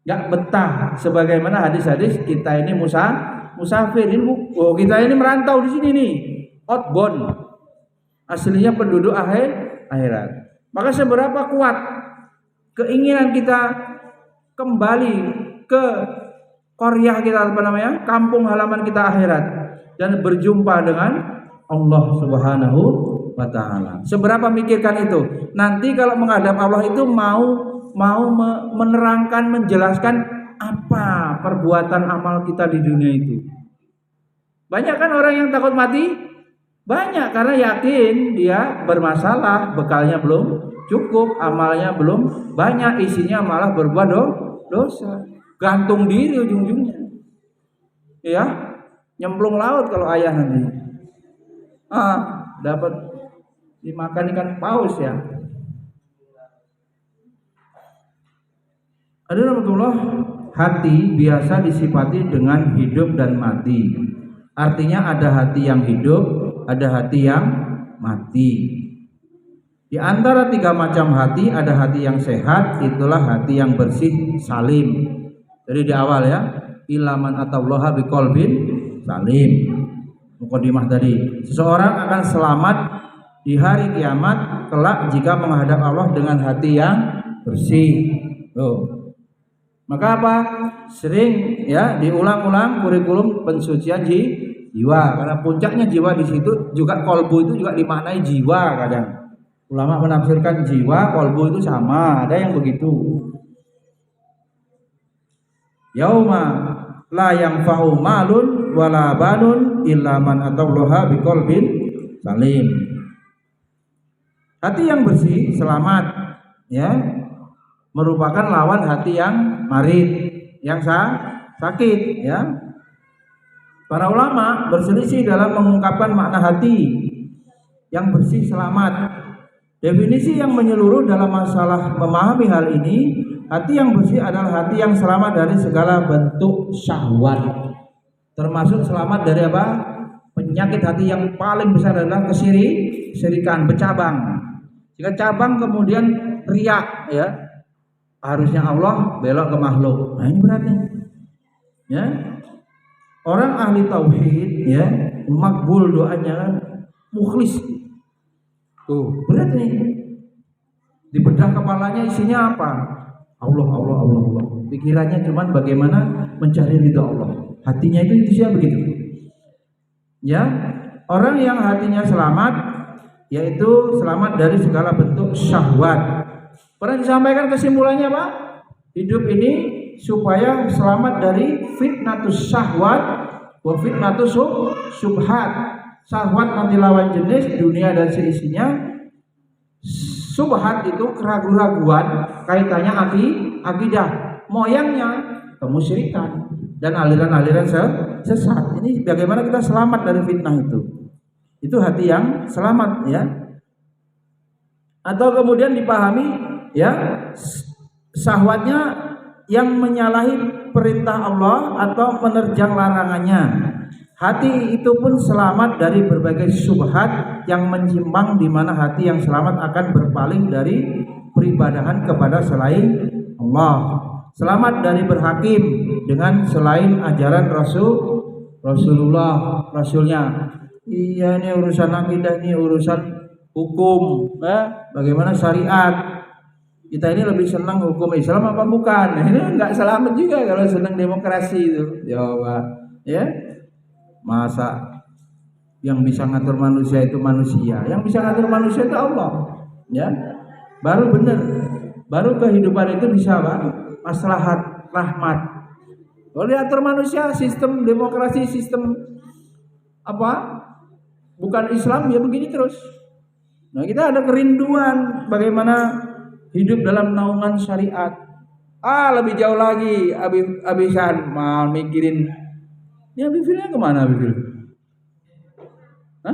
nggak betah. Sebagaimana hadis-hadis, kita ini musafir, kita ini merantau di sini nih, outbound, aslinya penduduk akhirat. Maka seberapa kuat keinginan kita kembali ke qaryah kita, kampung halaman kita akhirat, dan berjumpa dengan Allah Subhanahu wa ta'ala. Seberapa mikirkan itu? Nanti kalau menghadap Allah itu mau menerangkan, menjelaskan apa perbuatan amal kita di dunia itu. Banyak kan orang yang takut mati? Banyak, karena yakin dia bermasalah, bekalnya belum cukup, amalnya belum banyak, isinya malah berbuat dosa. Gantung diri ujung-ujungnya. Ya, nyemplung laut kalau ayah nanti. Dapat dimakan ikan paus ya. Alhamdulillah, hati biasa disifati dengan hidup dan mati. Artinya ada hati yang hidup, ada hati yang mati. Di antara tiga macam hati, ada hati yang sehat, itulah hati yang bersih, salim. Jadi di awal ya, ilaman atallaha biqalbin salim. Mukadimah tadi, seseorang akan selamat di hari kiamat kelak jika menghadap Allah dengan hati yang bersih. Maka apa? Sering ya diulang-ulang kurikulum pensucian jiwa, karena puncaknya jiwa di situ juga. Kolbu itu juga dimaknai jiwa. Kadang ulama menafsirkan jiwa, kolbu itu sama, ada yang begitu. Yauma la yanfa'u malun wala banun illa man atallaha biqalbin salim. Hati yang bersih, selamat ya, merupakan lawan hati yang marid, yang sakit ya. Para ulama berselisih dalam mengungkapkan makna hati yang bersih selamat. Definisi yang menyeluruh dalam masalah memahami hal ini, hati yang bersih adalah hati yang selamat dari segala bentuk syahwat. Termasuk selamat dari apa? Penyakit hati yang paling besar adalah kesyirikan, bercabang. Jika cabang kemudian riak ya, harusnya Allah belok ke makhluk. Nah ini beratnya. Ya. Orang ahli tauhid ya, makbul doanya, mukhlis. Tuh, berat nih. Di bedah kepalanya isinya apa? Allah. Pikirannya cuman bagaimana mencari ridha Allah. Hatinya itu sih begitu. Ya, orang yang hatinya selamat, yaitu selamat dari segala bentuk syahwat. Pernah disampaikan kesimpulannya Pak? Hidup ini supaya selamat dari fitnatus syahwat wa fitnatus subhat. Syahwat nanti lawan jenis dunia dan seisinya. Subhat itu keraguan-raguan kaitannya akidah, moyangnya kemusyrikan. dan aliran-aliran sesat. Ini bagaimana kita selamat dari fitnah itu? Itu hati yang selamat ya. Atau kemudian dipahami ya, syahwatnya yang menyalahi perintah Allah atau menerjang larangannya. Hati itu pun selamat dari berbagai syubhat yang menyimpang, di mana hati yang selamat akan berpaling dari peribadahan kepada selain Allah. Selamat dari berhakim dengan selain ajaran Rasulnya. Iya, ini urusan akidah, ini urusan hukum, bagaimana syariat. Kita ini lebih senang hukum Islam apa bukan? Ini enggak selamat juga kalau senang demokrasi itu. Jawab, ya. Masa yang bisa ngatur manusia itu manusia, yang bisa ngatur manusia itu Allah, ya. Baru benar, baru kehidupan itu bisa maslahat, rahmat. Kalau diatur manusia, sistem demokrasi, sistem apa? Bukan Islam, ya begini terus. Nah, kita ada kerinduan bagaimana hidup dalam naungan syariat. Lebih jauh lagi, abisan mau mikirin. Ini Abifilnya kemana Abifil? Hah?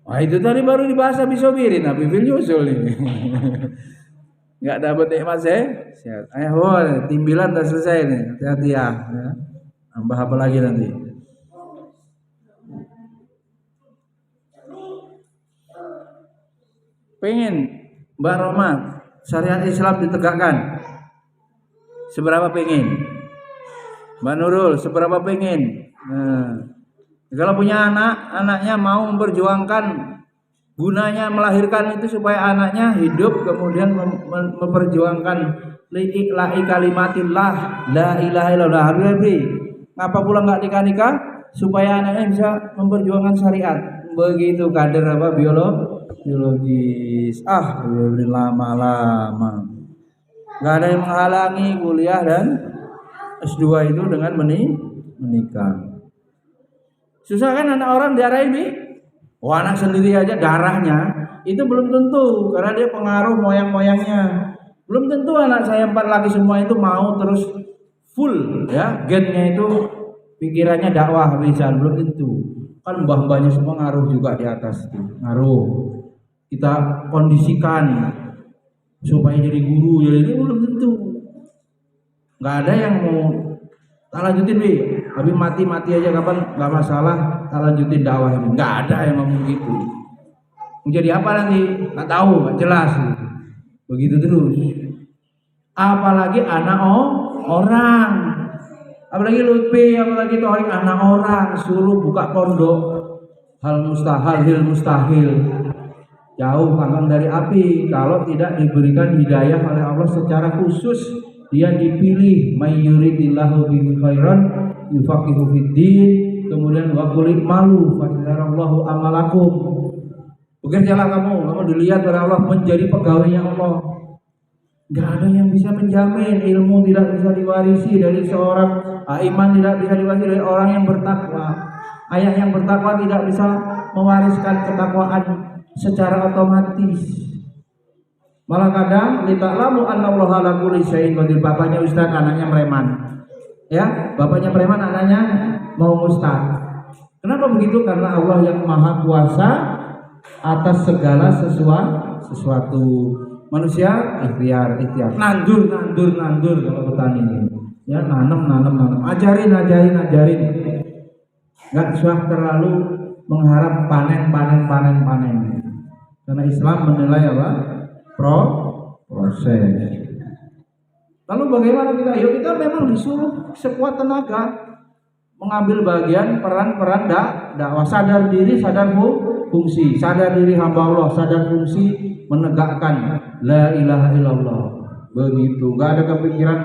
Wah, itu tadi baru dibahas Abi Sobirin, Abifil nyusul ini. Nggak dapat nikmat saya. Ayo, timbilan udah selesai nih. Hati-hati ya. Tambah apa lagi nanti? Pengen Mbak Roma syariat Islam ditegakkan. Seberapa pengen? Mbak Nurul, seberapa pengen? Kalau punya anaknya mau memperjuangkan, gunanya melahirkan itu supaya anaknya hidup, kemudian memperjuangkan li'ila'i kalimatillah, la ilaha illallah. Habib, ngapa pula nggak nikah-nikah? Supaya anaknya bisa memperjuangkan syariat. Begitu kader apa biologis. Lama-lama. Gak ada yang menghalangi kuliah dan S2 itu dengan menikah. Susah kan anak orang diarahin nih? Anak sendiri aja darahnya itu belum tentu, karena dia pengaruh moyang-moyangnya. Belum tentu anak saya 4 laki semua itu mau terus full ya, gennya itu pikirannya dakwah bisa, belum tentu. Kan mbah-mbahnya semua ngaruh juga di atas itu. Ngaruh. Kita kondisikan supaya jadi guru, jadi ini belum tentu. Nggak ada yang mau tak lanjutin tapi mati aja kapan, nggak masalah, tak lanjutin dakwah ini. Nggak ada yang ngomong gitu. Mau jadi apa nanti? Nggak tahu, nggak jelas. Begitu terus. Apalagi anak orang, apalagi Lutfi, apalagi Torik, anak orang suruh buka pondok, hal mustahil. Jauh panggang dari api kalau tidak diberikan hidayah oleh Allah secara khusus. Dia dipilih, may yuridillahu bihi khairan yufaqihu fiddin. Kemudian wa qul malu fa yarallahu amalakum. Bekerjalah kamu dilihat oleh Allah menjadi pegawainya Allah. Enggak ada yang bisa menjamin, ilmu tidak bisa diwarisi dari seorang, iman tidak bisa diwarisi dari orang yang bertakwa. Ayah yang bertakwa tidak bisa mewariskan ketakwaan secara otomatis. Malah kadang lita'lamu annallaha ala kulli syai'in qadir. Bapaknya ustaz, anaknya preman. Ya, bapaknya preman, anaknya mau ustaz. Kenapa begitu? Karena Allah yang Maha Kuasa atas segala sesuatu. Manusia ikhtiar. Nandur kalau petani ini. Ya, nanam. Ajarin. Enggak usah terlalu mengharap panen. Karena Islam menilai apa? Proses. Lalu bagaimana kita? Kita memang disuruh sekuat tenaga mengambil bagian peran dakwah, sadar diri, sadar fungsi, sadar diri hamba Allah, sadar fungsi menegakkan la ilaha illallah. Begitu. Enggak ada kepikiran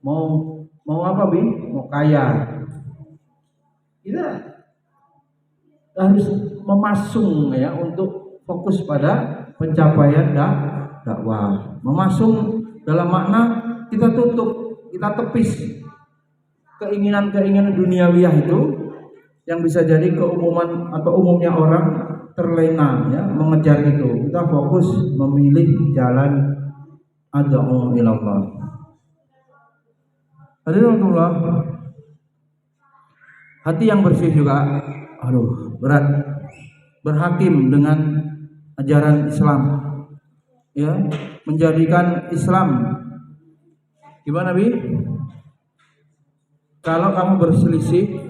mau apa mau kaya. Kita harus memasung ya untuk fokus pada pencapaian dakwah. Memasung dalam makna kita tutup, kita tepis keinginan-keinginan duniawiyah itu yang bisa jadi keumuman atau umumnya orang terlena ya mengejar itu. Kita fokus memilih jalan ad'u ila Allah. Hadirin Allah, hati yang bersih juga berat berhakim dengan ajaran Islam, ya, menjadikan Islam gimana Bi? Kalau kamu berselisih,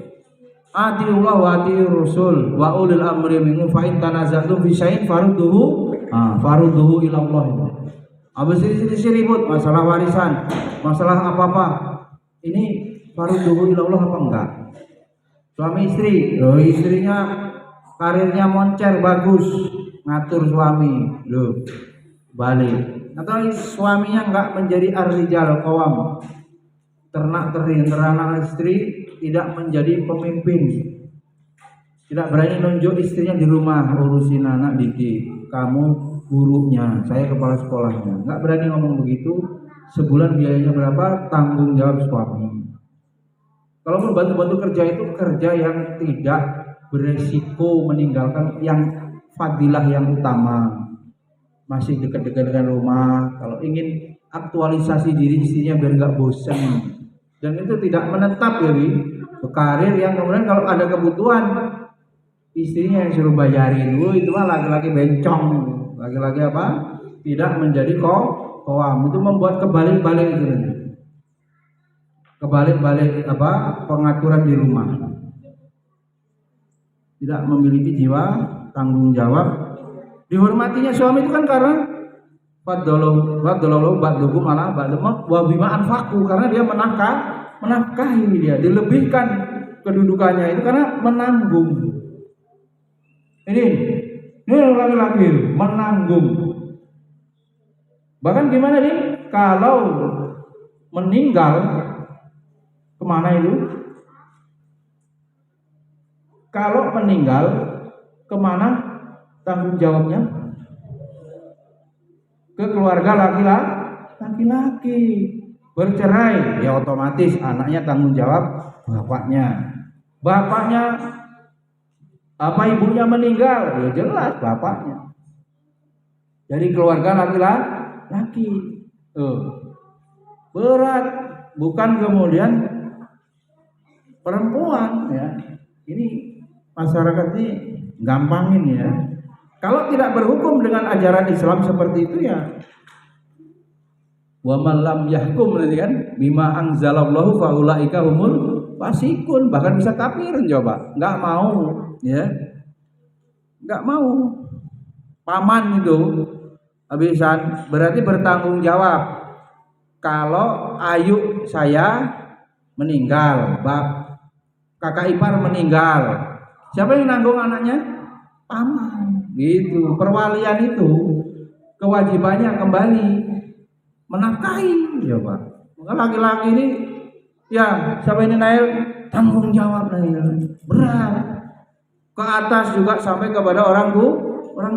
atiullah wa atiur rasul wa ulil amri minkum fa in tanaza'tum fi syai'in farudduhu ila Allah. Habis selisih ribut masalah warisan, masalah apa-apa, ini farudduhu ila Allah apa enggak? Suami istri, istrinya karirnya moncer bagus, ngatur suami, balik. Atau suaminya enggak menjadi ar-rijal qawam, teranak istri, tidak menjadi pemimpin, tidak berani nunjuk istrinya di rumah, urusin anak didik, kamu gurunya, saya kepala sekolahnya, enggak berani ngomong begitu. Sebulan biayanya berapa, tanggung jawab suami. Kalau membantu-bantu kerja itu kerja yang tidak beresiko meninggalkan yang fadilah yang utama, masih dekat-dekat dengan rumah. Kalau ingin aktualisasi diri istrinya biar nggak bosan, dan itu tidak menetap ya karir yang kemudian kalau ada kebutuhan istrinya yang suruh bayarin, itu mah laki-laki bencong, laki-laki apa tidak menjadi qawam. Itu membuat kebalik-balik itu nanti. Kebalik-balik pengaturan di rumah, tidak memiliki jiwa tanggung jawab. Dihormatinya suami itu kan karena faddalallahu ba'dukum ala ba'dum wa bima anfaqu, karena dia menafkahi, dia dilebihkan kedudukannya itu karena menanggung. Ini laki-laki menanggung. Bahkan gimana nih kalau meninggal, kemana itu? Kalau meninggal, kemana tanggung jawabnya? Ke keluarga laki-laki. Bercerai, ya otomatis anaknya tanggung jawab bapaknya. Bapaknya ibunya meninggal, ya jelas bapaknya. Jadi keluarga laki-laki. Berat, bukan kemudian perempuan, ya. Ini masyarakat ini gampangin ya. Kalau tidak berhukum dengan ajaran Islam seperti itu ya, wa man lam yahkum kan bima anzalallahu faulaika humul fasikun, bahkan bisa kafirin. Coba nggak mau, ya, nggak mau. Paman itu habisan berarti bertanggung jawab. Kalau ayu saya meninggal, kakak ipar meninggal, siapa yang nanggung anaknya? Paman. Gitu. Perwalian itu kewajibannya kembali menafkahi. Coba. Maka laki-laki ini, ya, siapa ini naik tanggung jawab berat. Ke atas juga sampai kepada orang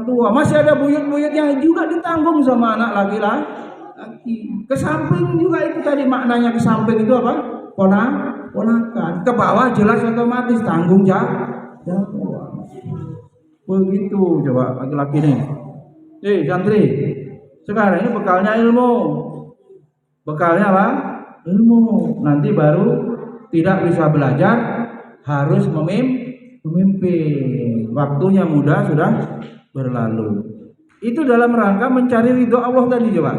tua. Masih ada buyut-buyutnya juga ditanggung sama anak laki-laki. Ke samping juga itu tadi maknanya, ke samping itu apa? Ponakan. Ke bawah jelas otomatis tanggung jawab. Begitu coba laki-laki nih. Santri, sekarang ini bekalnya ilmu. Bekalnya apa? Ilmu. Nanti baru tidak bisa belajar, harus memimpin. Waktunya muda sudah berlalu. Itu dalam rangka mencari ridho Allah tadi coba.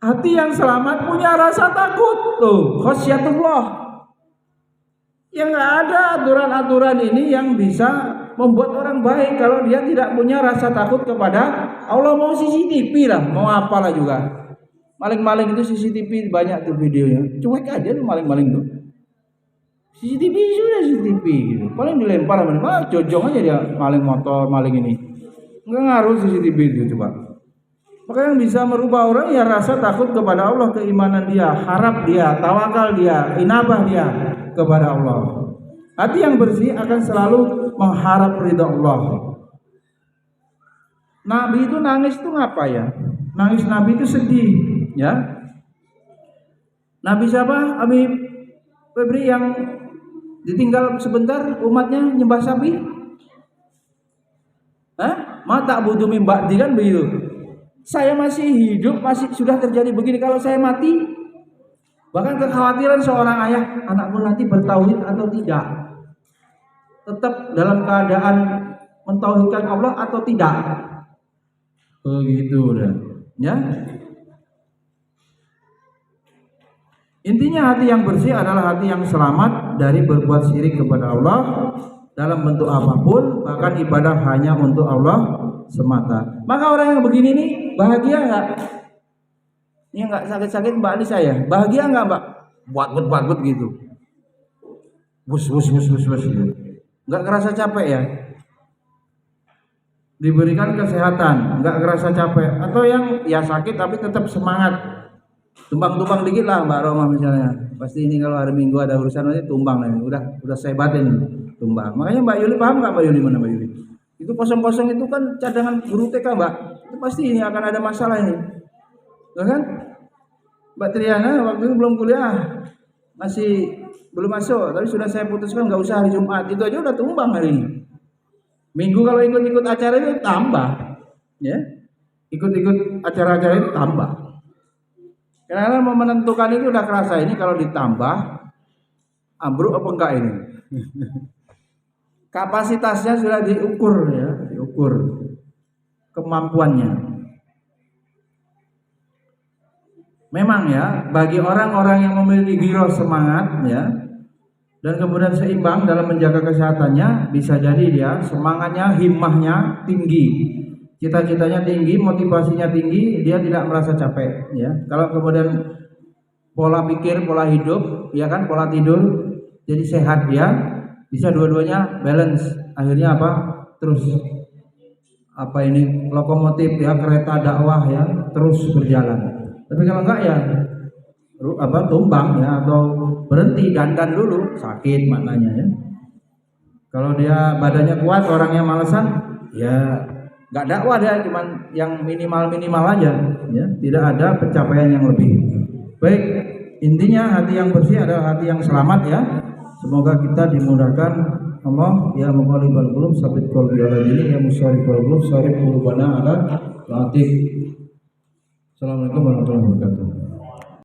Hati yang selamat punya rasa takut, khasyatullah. Yang nggak ada aturan-aturan ini yang bisa membuat orang baik kalau dia tidak punya rasa takut kepada Allah. Mau CCTV lah, mau apalah juga. Maling-maling itu CCTV banyak tuh videonya. Cuek aja tuh maling-maling tuh. CCTV sudah CCTV gitu. Paling dilempar sama jojong aja dia maling motor, maling ini. Enggak ngaruh CCTV itu coba. Maka yang bisa merubah orang ya rasa takut kepada Allah, keimanan dia, harap dia, tawakal dia, inabah dia kepada Allah. Hati yang bersih akan selalu mengharap ridha Allah. Nabi itu nangis itu ngapa ya? Nangis Nabi itu sedih, ya. Nabi siapa? Abi Febri yang ditinggal sebentar umatnya nyembah sapi. Ma tak butuh mim ba'di kan begitu. Saya masih hidup, masih sudah terjadi begini. Kalau saya mati, bahkan kekhawatiran seorang ayah, anakku nanti bertauhid atau tidak, tetap dalam keadaan mentauhidkan Allah atau tidak. Begitu udah, ya. Intinya hati yang bersih adalah hati yang selamat dari berbuat syirik kepada Allah dalam bentuk apapun, bahkan ibadah hanya untuk Allah semata. Maka orang yang begini nih bahagia nggak? Ini nggak sakit-sakit Mbak Alisa ya? Bahagia nggak Mbak? Buat gitu. Bus gitu. Nggak kerasa capek ya? Diberikan kesehatan, nggak kerasa capek. Atau yang ya sakit tapi tetap semangat. Tumbang-tumbang dikit lah Mbak Roma misalnya. Pasti ini kalau hari Minggu ada urusan nanti tumbang nih. Udah saya batin tumbang. Makanya Mbak Yuli paham nggak Mbak Yuli, mana Mbak Yuli? Itu kosong-kosong itu kan cadangan guru TK Mbak. Itu pasti ini akan ada masalah ini. Tuh kan? Mbak Triana waktu itu belum kuliah, masih belum masuk. Tapi sudah saya putuskan nggak usah hari Jumat. Itu aja udah tumbang hari ini. Minggu kalau ikut-ikut acara itu tambah, ya. Ikut-ikut acara-acara itu tambah. Karena mau menentukan itu udah kerasa ini kalau ditambah ambruk apa enggak ini. Kapasitasnya sudah diukur ya, diukur kemampuannya. Memang ya, bagi orang-orang yang memiliki giroh semangat ya, dan kemudian seimbang dalam menjaga kesehatannya, bisa jadi dia semangatnya, himmahnya tinggi. Cita-citanya tinggi, motivasinya tinggi, dia tidak merasa capek ya. Kalau kemudian pola pikir, pola hidup, ya kan, pola tidur jadi sehat, dia bisa dua-duanya balance. Akhirnya apa? Terus apa ini lokomotif ya, kereta dakwah ya, terus berjalan. Tapi kalau enggak ya tumbang ya, atau berhenti dandan dulu, sakit maknanya ya. Kalau dia badannya kuat, orangnya malesan, ya nggak dakwah dia, cuman yang minimal aja ya, tidak ada pencapaian yang lebih baik. Intinya hati yang bersih adalah hati yang selamat ya. Semoga kita dimudahkan Allah ya, muqallibal qulub sabit qalbi ala dinik, ya musarrifal qulub sarif qulubana ala taatik. Assalamualaikum warahmatullahi wabarakatuh.